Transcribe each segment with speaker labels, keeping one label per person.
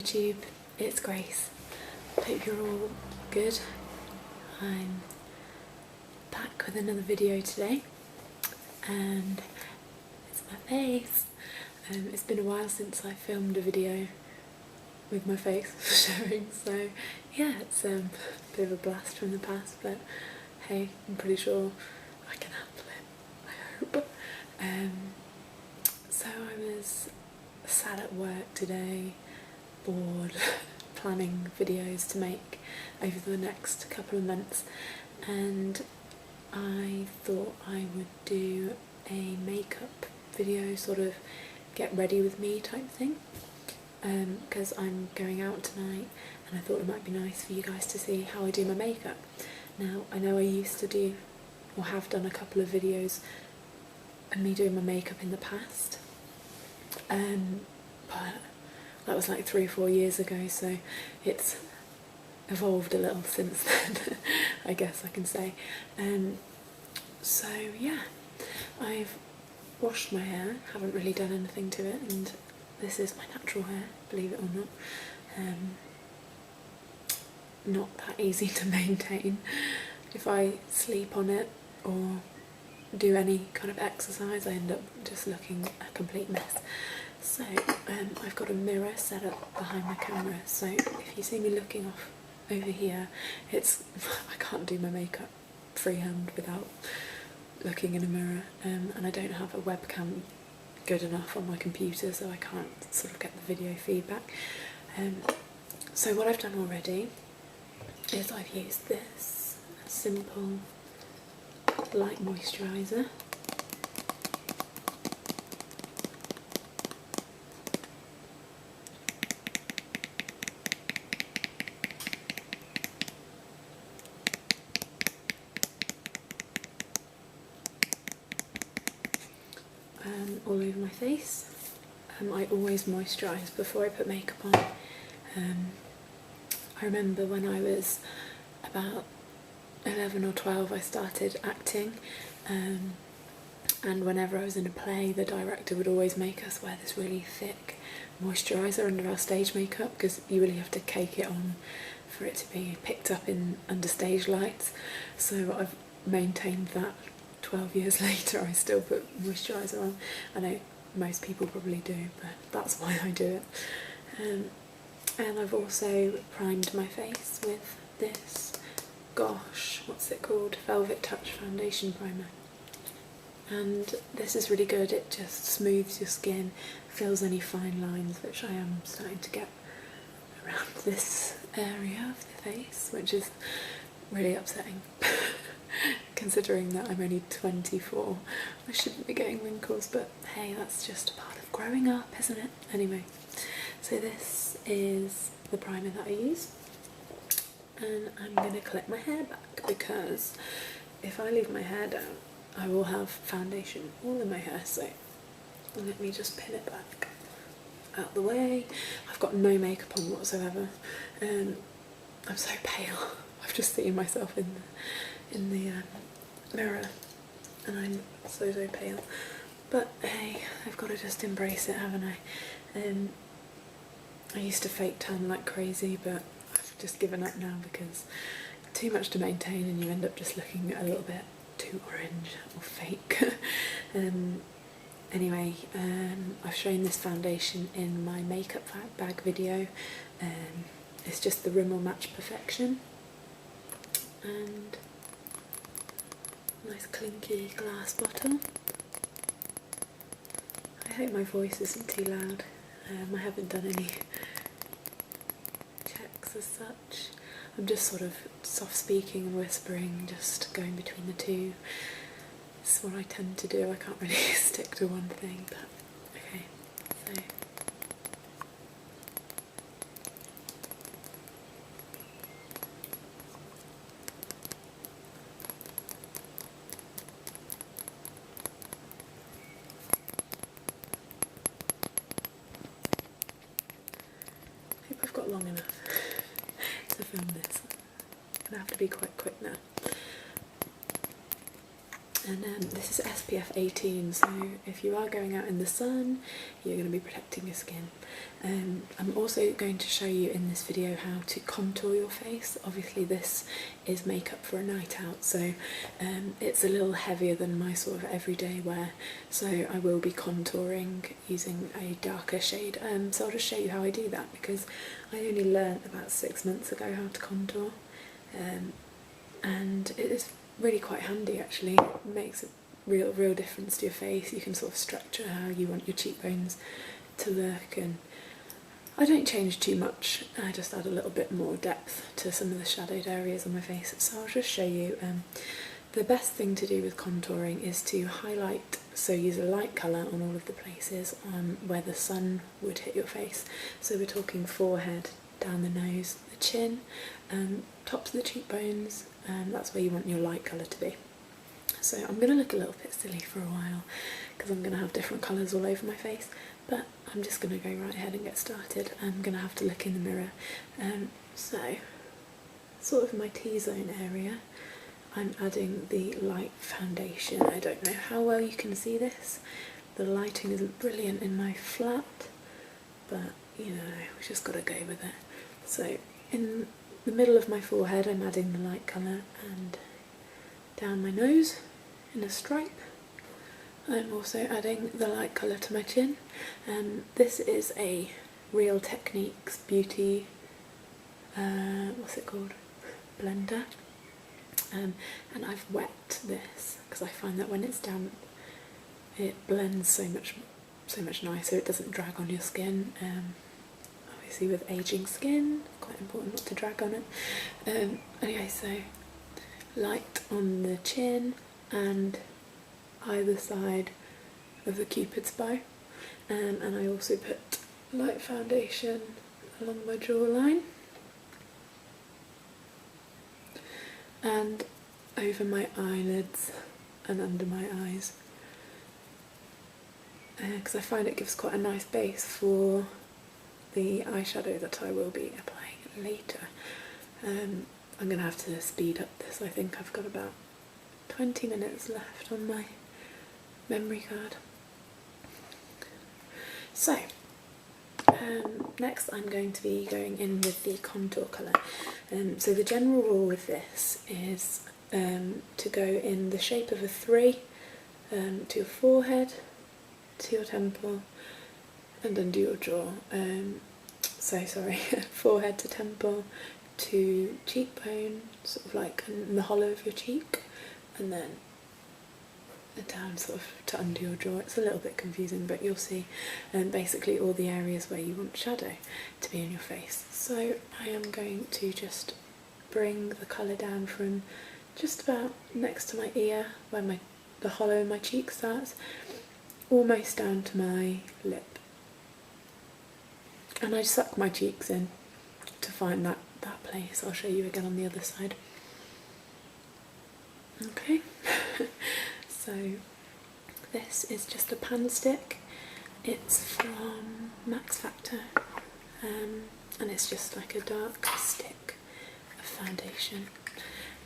Speaker 1: YouTube, it's Grace. Hope you're all good. I'm back with another video today and it's my face. It's been a while since I filmed a video with my face showing, so yeah, it's a bit of a blast from the past, but hey, I'm pretty sure I can handle it, I hope. So I was sat at work today, bored, planning videos to make over the next couple of months, and I thought I would do a makeup video, sort of get ready with me type thing, because I'm going out tonight and I thought it might be nice for you guys to see how I do my makeup. Now, I know I used to do, or have done, a couple of videos of me doing my makeup in the past, but that was like 3 or 4 years ago, so it's evolved a little since then, I guess I can say. So yeah, I've washed my hair, haven't really done anything to it, and this is my natural hair, believe it or not. Not that easy to maintain. If I sleep on it or do any kind of exercise, I end up just looking a complete mess. So I've got a mirror set up behind my camera, so if you see me looking off over here, it's I can't do my makeup freehand without looking in a mirror, and I don't have a webcam good enough on my computer, so I can't sort of get the video feedback. So what I've done already is I've used this simple light moisturiser. All over my face. I always moisturise before I put makeup on. I remember when I was about 11 or 12 I started acting, and whenever I was in a play, the director would always make us wear this really thick moisturiser under our stage makeup, because you really have to cake it on for it to be picked up in under stage lights. So I've maintained that 12 years later. I still put moisturiser on. I know most people probably do, but that's why I do it. And I've also primed my face with this, gosh, what's it called? Velvet Touch Foundation Primer. And this is really good. It just smooths your skin, fills any fine lines, which I am starting to get around this area of the face, which is really upsetting. Considering that I'm only 24, I shouldn't be getting wrinkles, but hey, that's just a part of growing up, isn't it? Anyway, so this is the primer that I use, and I'm going to clip my hair back, because if I leave my hair down, I will have foundation all in my hair. So let me just pin it back out the way. I've got no makeup on whatsoever, and I'm so pale. I've just seen myself in the mirror and I'm so pale, but hey, I've got to just embrace it, haven't I? I used to fake tan like crazy, but I've just given up now because too much to maintain and you end up just looking a little bit too orange or fake. Anyway, I've shown this foundation in my makeup bag video. It's just the Rimmel Match Perfection, and nice clinky glass bottle. I hope my voice isn't too loud. I haven't done any checks as such. I'm just sort of soft speaking and whispering, just going between the two. It's what I tend to do. I can't really stick to one thing, but okay. So I've got long enough to film this. I'm going to have to be quite quick now. And this is SPF 18, so if you are going out in the sun, you're going to be protecting your skin. I'm also going to show you in this video how to contour your face. Obviously this is makeup for a night out, so it's a little heavier than my sort of everyday wear, so I will be contouring using a darker shade. So I'll just show you how I do that, because I only learned about 6 months ago how to contour, and it is really quite handy actually. It makes a real difference to your face. You can sort of structure how you want your cheekbones to look, and I don't change too much, I just add a little bit more depth to some of the shadowed areas on my face. So I'll just show you. The best thing to do with contouring is to highlight, so use a light colour on all of the places where the sun would hit your face. So we're talking forehead, down the nose, the chin, tops of the cheekbones, that's where you want your light colour to be. So I'm going to look a little bit silly for a while because I'm going to have different colours all over my face, but I'm just going to go right ahead and get started. I'm going to have to look in the mirror. So sort of my T-zone area, I'm adding the light foundation. I don't know how well you can see this. The lighting isn't brilliant in my flat, but you know, we've just got to go with it. So in the middle of my forehead I'm adding the light colour, and down my nose in a stripe I'm also adding the light colour to my chin. This is a Real Techniques Beauty, what's it called, blender, and I've wet this because I find that when it's damp it blends so much nicer, it doesn't drag on your skin. Obviously with ageing skin, quite important not to drag on it. Anyway, so light on the chin and either side of the cupid's bow, and I also put light foundation along my jawline and over my eyelids and under my eyes, because I find it gives quite a nice base for the eyeshadow that I will be applying later. I'm going to have to speed up this. I think I've got about 20 minutes left on my memory card. So next I'm going to be going in with the contour colour. So the general rule with this is to go in the shape of a 3 to your forehead, to your temple and under your jaw. Forehead to temple to cheekbone, sort of like in the hollow of your cheek, and then down sort of to under your jaw. It's a little bit confusing, but you'll see basically all the areas where you want shadow to be in your face. So I am going to just bring the colour down from just about next to my ear, where the hollow in my cheek starts, almost down to my lip. And I suck my cheeks in to find that place. I'll show you again on the other side. Okay, so this is just a pan stick. It's from Max Factor, and it's just like a dark stick of foundation.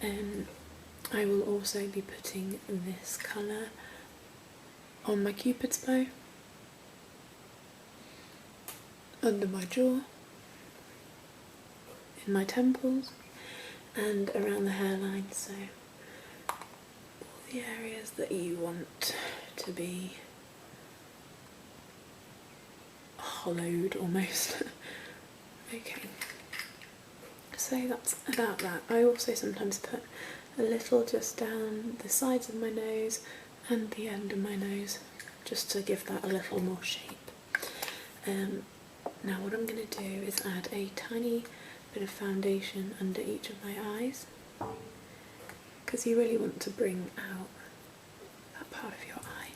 Speaker 1: I will also be putting this colour on my cupid's bow, under my jaw, in my temples and around the hairline, so all the areas that you want to be hollowed almost. Okay, so that's about that. I also sometimes put a little just down the sides of my nose and the end of my nose, just to give that a little more shape. Now what I'm going to do is add a tiny bit of foundation under each of my eyes, because you really want to bring out that part of your eye.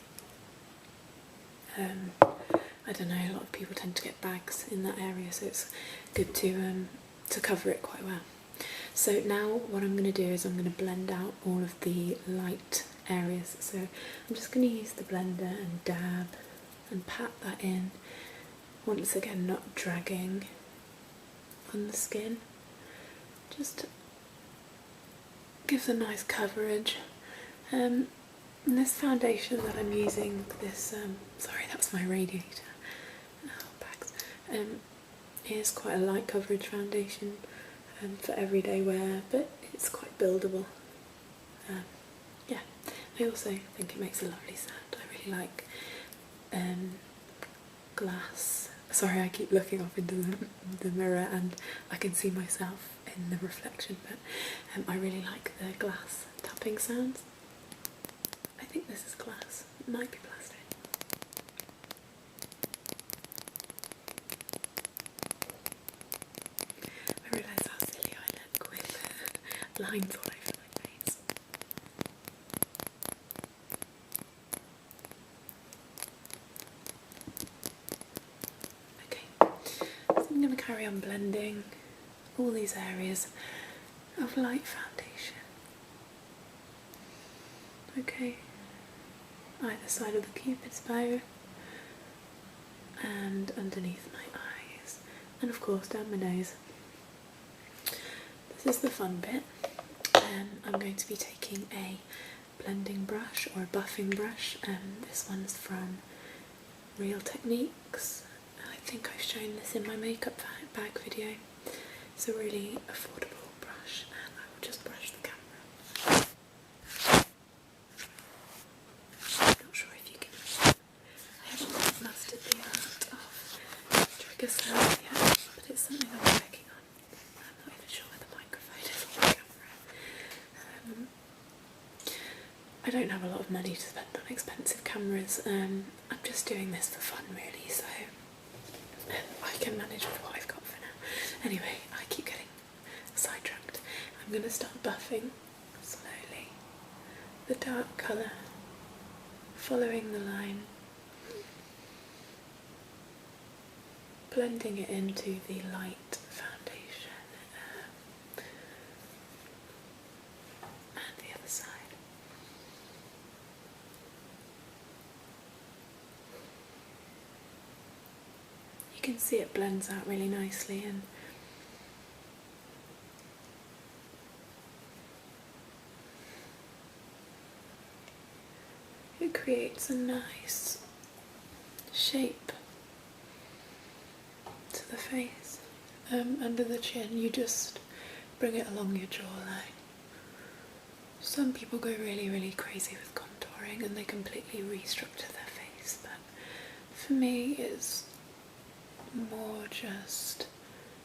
Speaker 1: I don't know, a lot of people tend to get bags in that area, so it's good to cover it quite well. So now what I'm going to do is I'm going to blend out all of the light areas. So I'm just going to use the blender and dab and pat that in. Once again, not dragging on the skin, just gives a nice coverage. And this foundation that I'm using, this, sorry, that's my radiator, bags, is quite a light coverage foundation for everyday wear, but it's quite buildable. Yeah, I also think it makes a lovely sound. I really like glass. Sorry, I keep looking off into the mirror and I can see myself in the reflection, but I really like the glass tapping sounds. I think this is glass, it might be plastic. I realise how silly I look with lines all over my face. Okay, so I'm going to carry on blending all these areas of light foundation. Okay, either side of the cupid's bow and underneath my eyes, and of course down my nose. This is the fun bit. I'm going to be taking a blending brush or a buffing brush. This one's from Real Techniques. I think I've shown this in my makeup bag video. It's a really affordable brush, and I will just brush the camera. I'm not sure if you can. I haven't quite mastered the art of trigger sound yet, but it's something I'm working on. I'm not even sure where the microphone is on the camera. I don't have a lot of money to spend on expensive cameras. I'm just doing this for fun really, so I can manage with what I've got for now. Anyway, I keep getting sidetracked. I'm going to start buffing slowly the dark colour, following the line, blending it into the light foundation, and the other side. You can see it blends out really nicely, and it creates a nice shape to the face. Under the chin, you just bring it along your jawline. Some people go really crazy with contouring and they completely restructure their face, but for me it's more just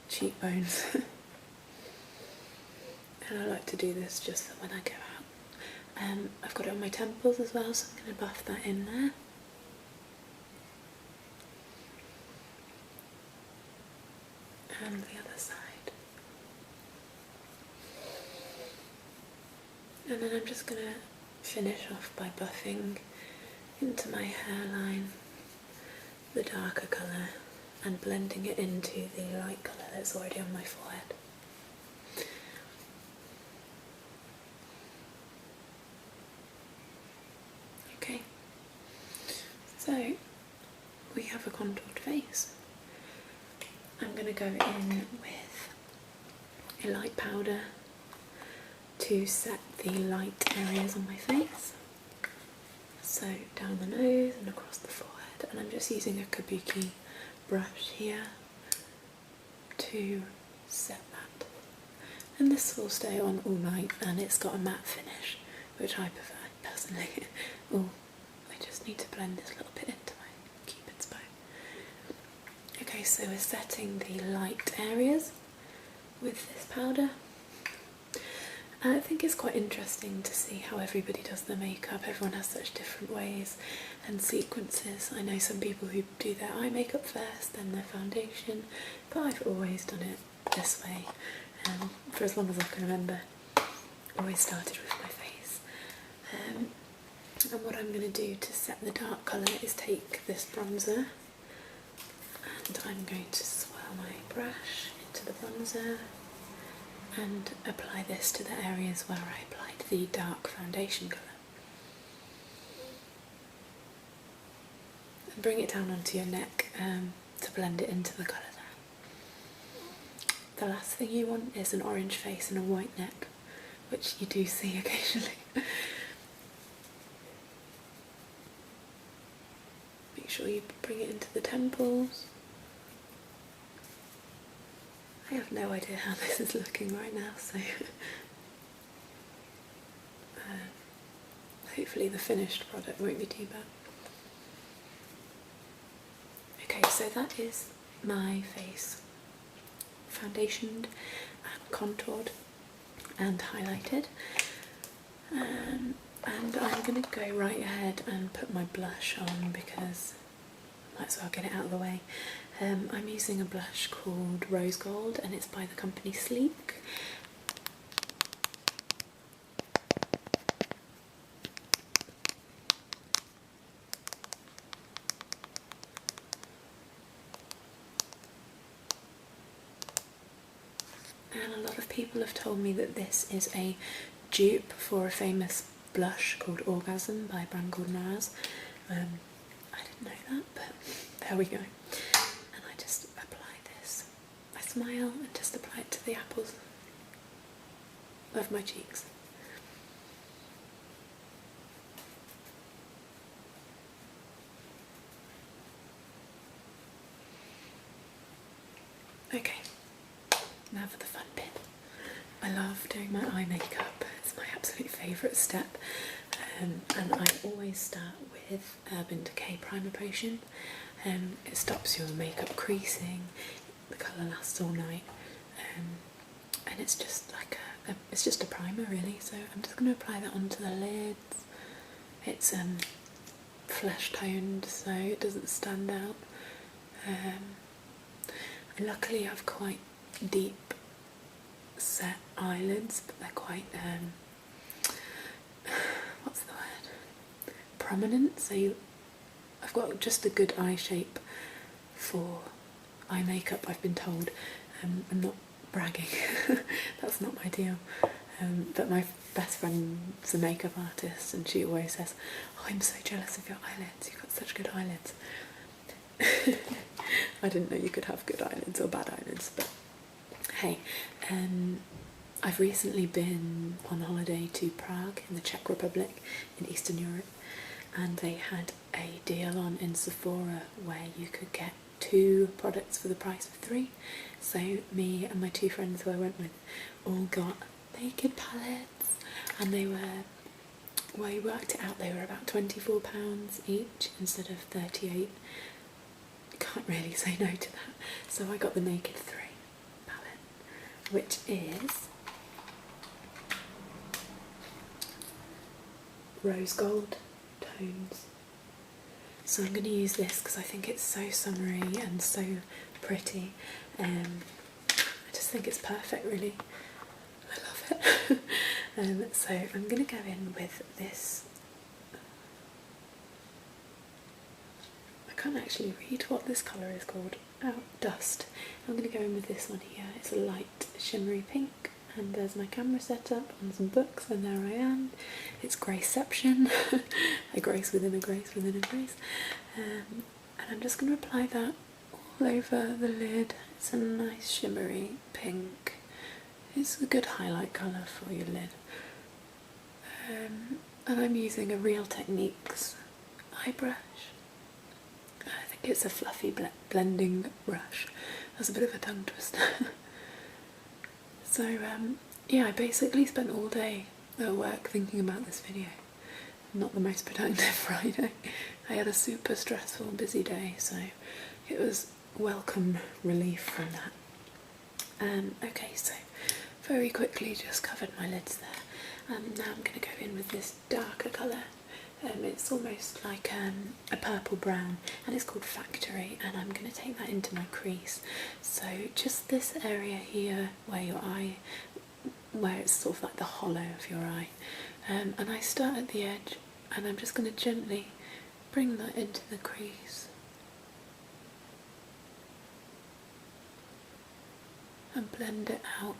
Speaker 1: cheekbones. And I like to do this just for when I go out. I've got it on my temples as well, so I'm going to buff that in there. And the other side. And then I'm just going to finish off by buffing into my hairline the darker colour and blending it into the light colour that's already on my forehead. Okay, so we have a contoured face. I'm going to go in with a light powder to set the light areas on my face. So down the nose and across the forehead, and I'm just using a kabuki brush here to set that. And this will stay on all night, and it's got a matte finish, which I prefer personally. Oh, I just need to blend this little bit into my cupid's bow. Okay, so we're setting the light areas with this powder. I think it's quite interesting to see how everybody does their makeup. Everyone has such different ways and sequences. I know some people who do their eye makeup first, then their foundation, but I've always done it this way, for as long as I can remember. Always started with my face. And what I'm going to do to set the dark colour is take this bronzer, and I'm going to swirl my brush into the bronzer and apply this to the areas where I applied the dark foundation colour. And bring it down onto your neck to blend it into the colour there. The last thing you want is an orange face and a white neck, which you do see occasionally. sure you bring it into the temples. I have no idea how this is looking right now, so hopefully the finished product won't be too bad. Okay, so that is my face foundationed and contoured and highlighted, and I'm going to go right ahead and put my blush on because I might as well get it out of the way. I'm using a blush called Rose Gold and it's by the company Sleek. And a lot of people have told me that this is a dupe for a famous blush called Orgasm by a brand called NARS. I didn't know that, but there we go. And I just apply this. I smile and just apply it to the apples of my cheeks. Okay, now for the fun bit. I love doing my eye makeup. It's my absolute favourite step. And I always start with Urban Decay Primer Potion. It stops your makeup creasing, the colour lasts all night, and it's just like it's just a primer really. So I'm just going to apply that onto the lids. It's flesh toned so it doesn't stand out. I luckily have quite deep set eyelids, but they're quite what's the word? Prominent. So I've got just a good eye shape for eye makeup, I've been told. I'm not bragging, that's not my deal. But my best friend's a makeup artist and she always says, "Oh, I'm so jealous of your eyelids, you've got such good eyelids." I didn't know you could have good eyelids or bad eyelids, but hey, I've recently been on holiday to Prague in the Czech Republic in Eastern Europe, and they had a deal on in Sephora where you could get 2 products for the price of 3. So me and my 2 friends who I went with all got Naked palettes, and they were, well, we worked it out, they were about £24 each instead of 38. Can't really say no to that. So I got the Naked 3 palette, which is rose gold tones. So I'm going to use this because I think it's so summery and so pretty. I just think it's perfect really. I love it. So I'm going to go in with this. I can't actually read what this colour is called. Oh, Dust. I'm going to go in with this one here. It's a light shimmery pink, and there's my camera set up on some books, and there I am. It's Graceception. A grace within a grace within a grace. And I'm just going to apply that all over the lid. It's a nice shimmery pink. It's a good highlight colour for your lid. And I'm using a Real Techniques eye brush. I think it's a fluffy blending brush. That's a bit of a tongue twister. So yeah, I basically spent all day at work thinking about this video. Not the most productive Friday. I had a super stressful and busy day, so it was welcome relief from that. Okay, so very quickly just covered my lids there. Now I'm going to go in with this darker colour. It's almost like a purple brown, and it's called Factory, and I'm going to take that into my crease. So just this area here where your eye, where it's sort of like the hollow of your eye, and I start at the edge, and I'm just going to gently bring that into the crease and blend it out.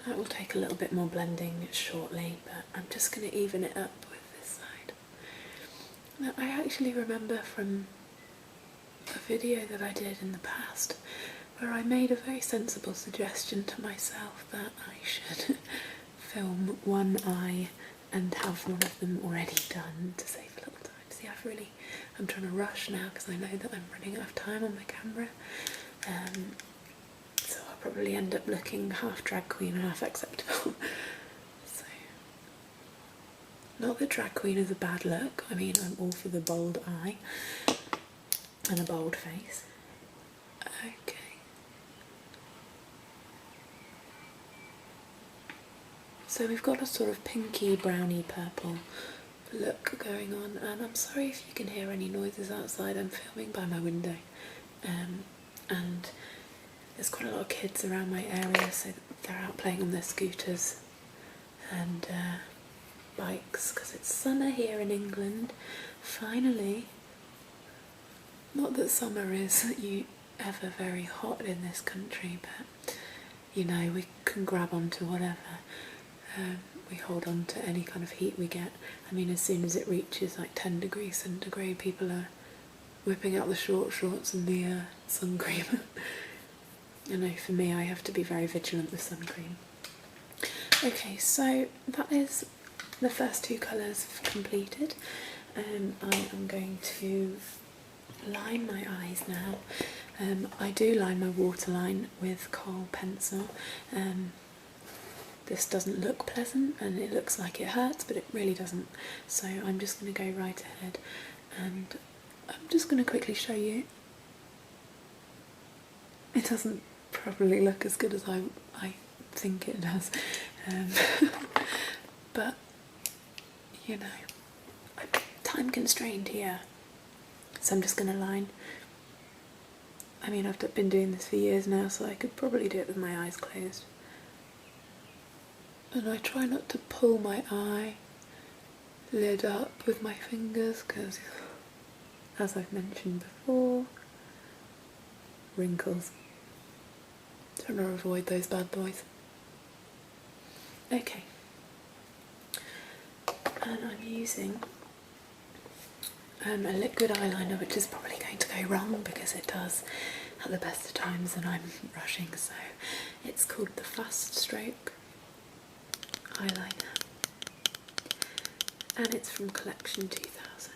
Speaker 1: That will take a little bit more blending shortly, but I'm just going to even it up with this side. Now, I actually remember from a video that I did in the past where I made a very sensible suggestion to myself that I should film one eye and have one of them already done to save a little time. See, I'm trying to rush now because I know that I'm running out of time on my camera. So I'll probably end up looking half drag queen and half acceptable. So, not that drag queen is a bad look. I mean, I'm all for the bold eye and a bold face. Okay. So we've got a sort of pinky, browny, purple look going on, and I'm sorry if you can hear any noises outside. I'm filming by my window, and there's quite a lot of kids around my area, so they're out playing on their scooters and bikes, because it's summer here in England, finally. Not that summer is ever very hot in this country, but you know, we can grab onto whatever. We hold on to any kind of heat we get. I mean, as soon as it reaches like 10 degrees centigrade, people are whipping out the short shorts and the sun cream. I know for me, I have to be very vigilant with sun cream. Okay, so that is the first two colours completed. I am going to line my eyes now. I do line my waterline with kohl pencil. This doesn't look pleasant and it looks like it hurts, but it really doesn't. So I'm just going to go right ahead and I'm just going to quickly show you. It doesn't probably look as good as I think it does, but you know, I'm time constrained here, so I'm just going to line. I mean, I've been doing this for years now, so I could probably do it with my eyes closed. And I try not to pull my eye lid up with my fingers because, as I've mentioned before, wrinkles. Trying to avoid those bad boys. Okay. And I'm using a liquid eyeliner, which is probably going to go wrong because it does at the best of times and I'm rushing, so it's called the Fast Stroke eyeliner, and it's from Collection 2000,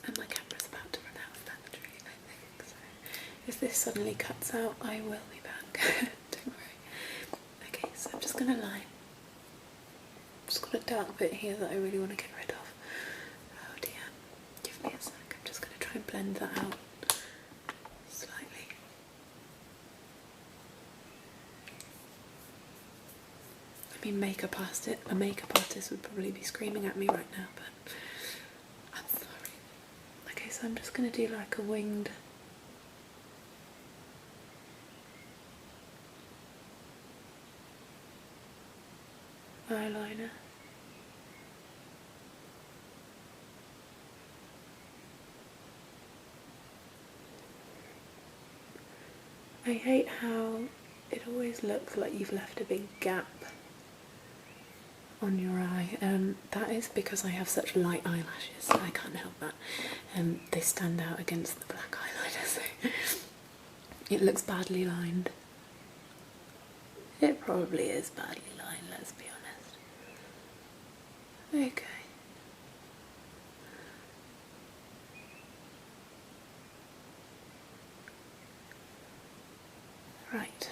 Speaker 1: and my camera's about to run out of battery, I think, so if this suddenly cuts out I will be back. Don't worry. Okay, so I'm just going to line. Just got a dark bit here that I really want to get rid of. Oh dear, give me a sec, I'm just going to try and blend that out slightly. I mean, a makeup artist would probably be screaming at me right now, but I'm sorry. Okay, so I'm just going to do like a winged eyeliner. I hate how it always looks like you've left a big gap on your eye. That is because I have such light eyelashes, I can't help that. They stand out against the black eyeliner, so it looks badly lined. It probably is badly lined, let's be honest. Okay. Right.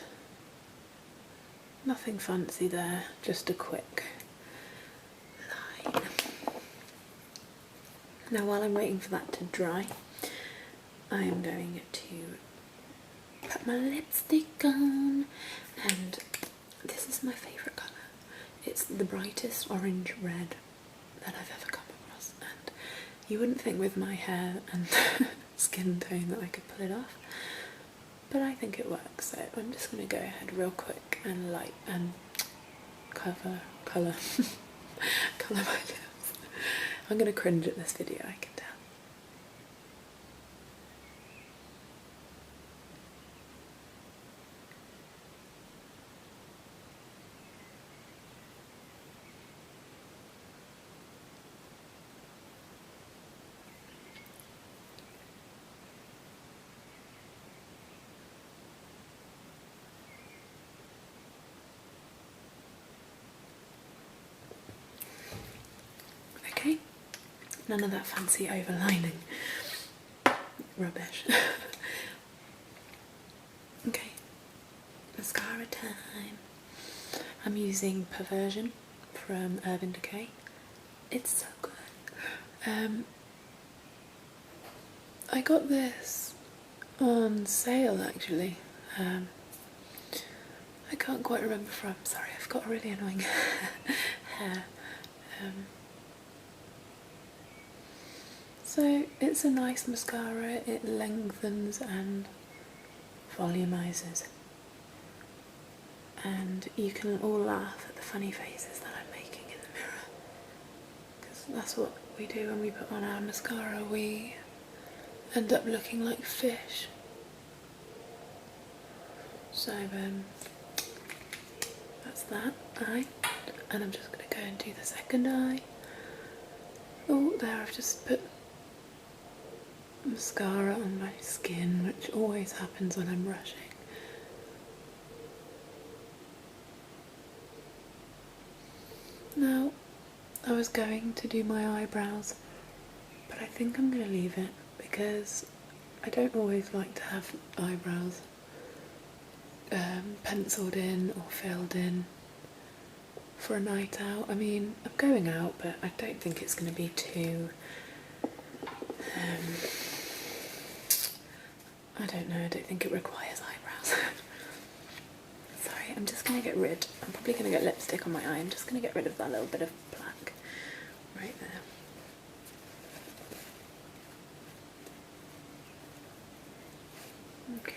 Speaker 1: Nothing fancy there, just a quick line. Now while I'm waiting for that to dry, I am going to put my lipstick on, and this is my favourite colour. It's the brightest orange red that I've ever come across, and you wouldn't think with my hair and skin tone that I could pull it off, but I think it works, so I'm just going to go ahead real quick and light and colour my lips. I'm going to cringe at this video, I can tell. None of that fancy overlining rubbish. Okay, mascara time. I'm using Perversion from Urban Decay. It's so good. I got this on sale actually. I can't quite remember from, sorry, I've got a really annoying hair. So it's a nice mascara, it lengthens and volumizes. And you can all laugh at the funny faces that I'm making in the mirror. Because that's what we do when we put on our mascara, we end up looking like fish. So that's that eye, and I'm just going to go and do the second eye. Oh, there, I've just put mascara on my skin, which always happens when I'm brushing. Now, I was going to do my eyebrows, but I think I'm going to leave it because I don't always like to have eyebrows penciled in or filled in for a night out. I mean, I'm going out, but I don't think it's going to be too I don't know, I don't think it requires eyebrows. Sorry, I'm just going to get rid, I'm probably going to get lipstick on my eye, I'm just going to get rid of that little bit of black right there. Okay.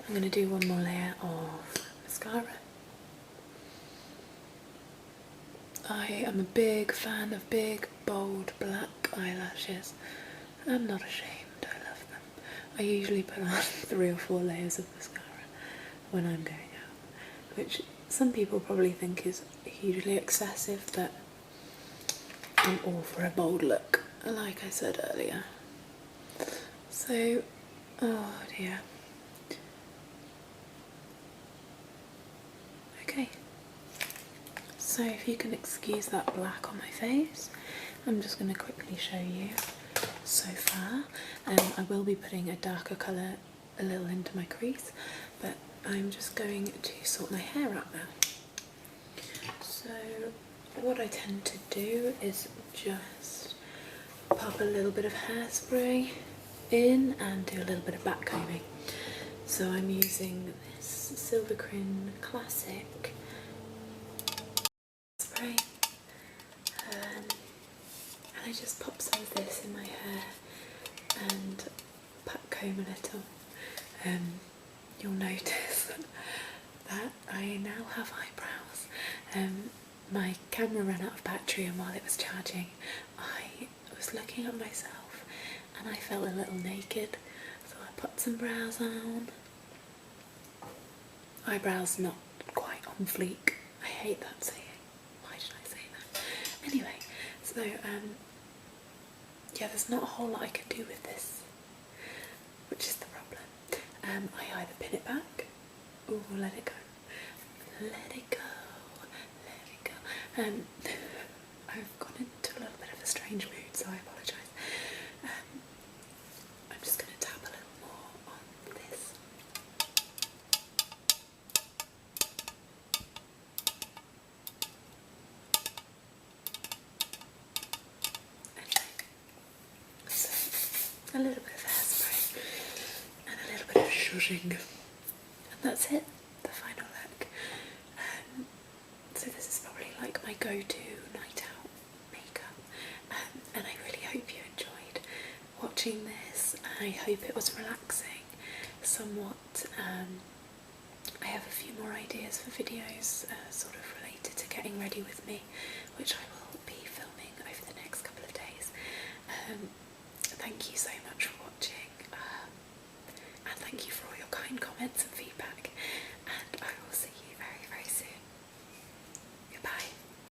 Speaker 1: I'm going to do one more layer of mascara. I am a big fan of big, bold, black eyelashes. I'm not ashamed, I love them. I usually put on 3 or 4 layers of mascara when I'm going out, which some people probably think is hugely excessive, but I'm all for a bold look, like I said earlier. So, oh dear. Okay, so if you can excuse that black on my face, I'm just going to quickly show you so far. I will be putting a darker colour a little into my crease, but I'm just going to sort my hair out now. So what I tend to do is just pop a little bit of hairspray in and do a little bit of back combing. So I'm using this Silvercrin Classic spray, and I just pop some of this in my hair and back comb a little. You'll notice that I now have eyebrows. My camera ran out of battery, and while it was charging I was looking at myself and I felt a little naked, so I put some brows on. Eyebrows not quite on fleek. I hate that saying. Why did I say that? Anyway, so yeah, there's not a whole lot I can do with this, which is the problem. I either pin it back or let it go. Let it go. Let it go. I've gone into a little bit of a strange mood, so I apologise. I'm just going to tap a little more on this. Anyway, so a little bit of hairspray and a little bit of shushing, and that's it, the final look. So this is probably like my go-to night out makeup, and I really hope you enjoyed watching this. I hope it was relaxing somewhat. I have a few more ideas for videos sort of related to getting ready with me, which I will be filming over the next couple of days. Thank you so much for watching, and thank you for all your kind comments and feedback.